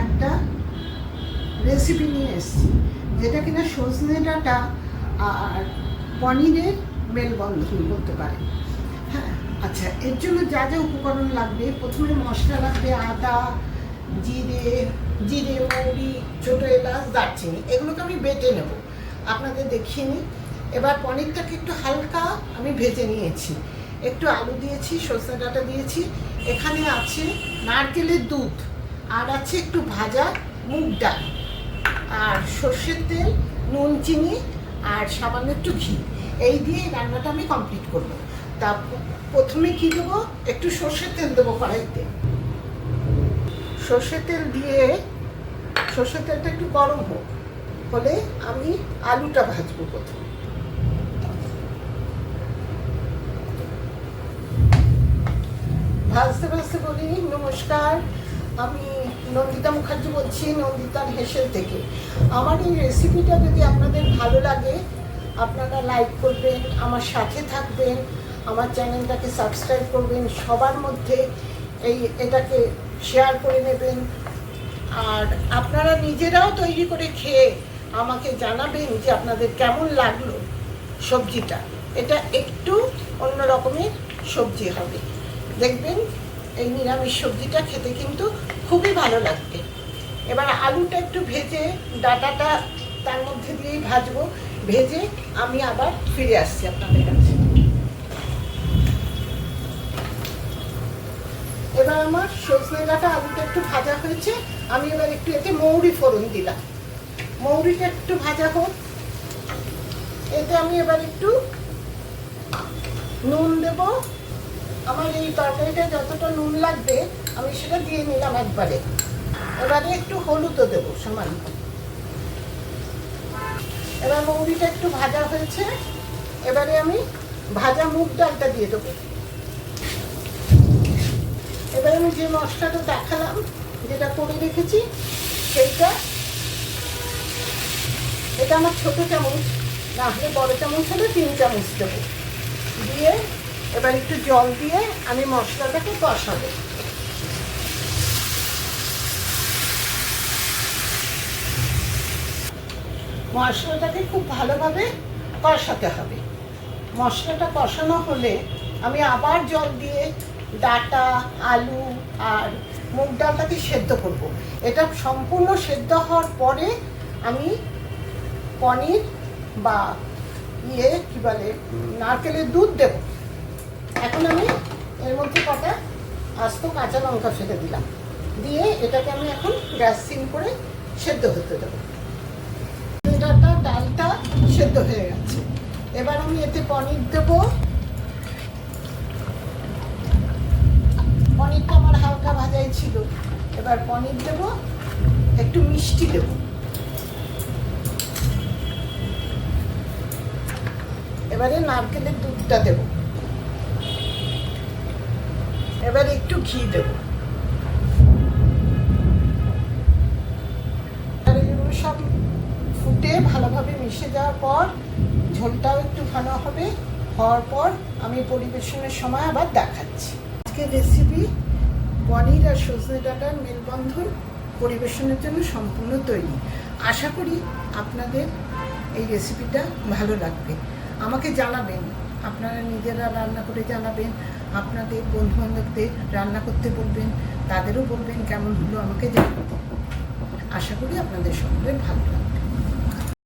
একটা রেসিপি নিয়ে এসেছি, যেটা কিনা সজনে ডাঁটা আর পনিরের মেলবন্ধন বলতে পারে। হ্যাঁ, আচ্ছা, এর জন্য যা যা উপকরণ লাগবে, প্রথমে মশলা লাগবে আদা, জিরে, মৌরি, ছোটো এলাচ, দারচিনি, এগুলোকে আমি বেটে নেব, আপনাদের দেখিয়ে নিই। এবার পনিরটাকে একটু হালকা আমি ভেজে নিয়েছি, একটু আলু দিয়েছি, সজনে ডাঁটা দিয়েছি, এখানে আছে নারকেলের দুধ, আর আছে একটু ভাজা মুগ ডাল, আর সর্ষের তেল, নুন, চিনি, আর সামান্য একটু ঘি। এই দিয়ে রান্নাটা আমি কমপ্লিট করব। তা প্রথমে কি দেবো, একটু সর্ষের তেল দেবো কড়াইতে। সর্ষের তেল দিয়ে সর্ষের তেলটা একটু গরম হলে আমি আলুটা ভাজবো প্রথমে। ভাজতে ভাজতে বলি, নমস্কার, আমি নন্দিতা মুখার্জি বলছি, নন্দিতার হেসেল থেকে। আমার এই রেসিপিটা যদি আপনাদের ভালো লাগে, আপনারা লাইক করবেন, আমার সাথে থাকবেন, আমার চ্যানেলটাকে সাবস্ক্রাইব করবেন, সবার মধ্যে এটাকে শেয়ার করে নেবেন, আর আপনারা নিজেরাও তৈরি করে খেয়ে আমাকে জানাবেন যে আপনাদের কেমন লাগলো সবজিটা। এটা একটু অন্য রকমের সবজি হবে, দেখবেন এই নিরামিষ সবজিটা খেতে কিন্তু খুবই ভালো লাগবে। এবার আলুটা একটু ভেজে ডাঁটাটা তার মধ্যে দিয়েই ভাজবো, ভেজে আমি আবার ফিরে আসছি আপনাদের কাছে। এবার আমার সজনে ডাঁটা আলুটা একটু ভাজা হয়েছে, আমি এবার একটু এতে মৌরি ফোড়ন দিলাম, মৌরিটা একটু ভাজা হোক। এতে আমি এবার একটু নুন দেব, আমার এই তরকারিটা যতটা নুন লাগবে আমি সেটা দিয়ে নিলাম একবারে। এবারে একটু হলুদও দেবো সামান্য। এবার মৌরিটা একটু ভাজা হয়েছে, এবারে আমি ভাজা মুগ ডালটা দিয়ে দেবো। এবারে আমি যে মশলাটা দেখালাম, যেটা করে রেখেছি, সেইটা, এটা আমার ছোট চামচ, না হলে বড় চামচ হলে 3 চামচ দেবো। দিয়ে এবার একটু জল দিয়ে আমি মশলাটাকে কষাবো। মশলাটাকে খুব ভালোভাবে কষাতে হবে। মশলাটা কষানো হলে আমি আবার জল দিয়ে ডাঁটা, আলু আর মুগ ডালটাকে সেদ্ধ করব। এটা সম্পূর্ণ সেদ্ধ হওয়ার পরে আমি পনির বা কি বলে নারকেলের দুধ দেব। এখন আমি এর মধ্যে কটা আস্ত কাঁচা লঙ্কা ফেলে দিলাম, দিয়ে এটাকে আমি এখন গ্যাস সিম করে সেদ্ধ হতে দেবো। ডালটা সেদ্ধ হয়ে গেছে, এবার আমি এতে পনির দেব। পনিরটা আমার হালকা ভাজাই ছিল, এবার পনির দেব, একটু মিষ্টি দেব, এবারে নারকেলের দুধটা দেব, এবার একটু ঘি দেব। সব ফুটে ভালোভাবে মিশে যাওয়ার পর, ঝোলটাও একটু ভালো হওয়ার পর আমি পরিবেশনের সময় আবার দেখাচ্ছি। আজকের রেসিপি পনির আর সজনে ডাঁটার মেলবন্ধন পরিবেশনের জন্য সম্পূর্ণ তৈরি। আশা করি আপনাদের এই রেসিপিটা ভালো লাগবে। আমাকে জানাবেন, আপনারা নিজেরা রান্না করে জানাবেন, আপনাদের বন্ধুবান্ধবদের রান্না করতে বলবেন, তাদেরও বলবেন কেমন হলো আমাকে জানাবেন। আশা করি আপনাদের সকলের ভালো লাগবে।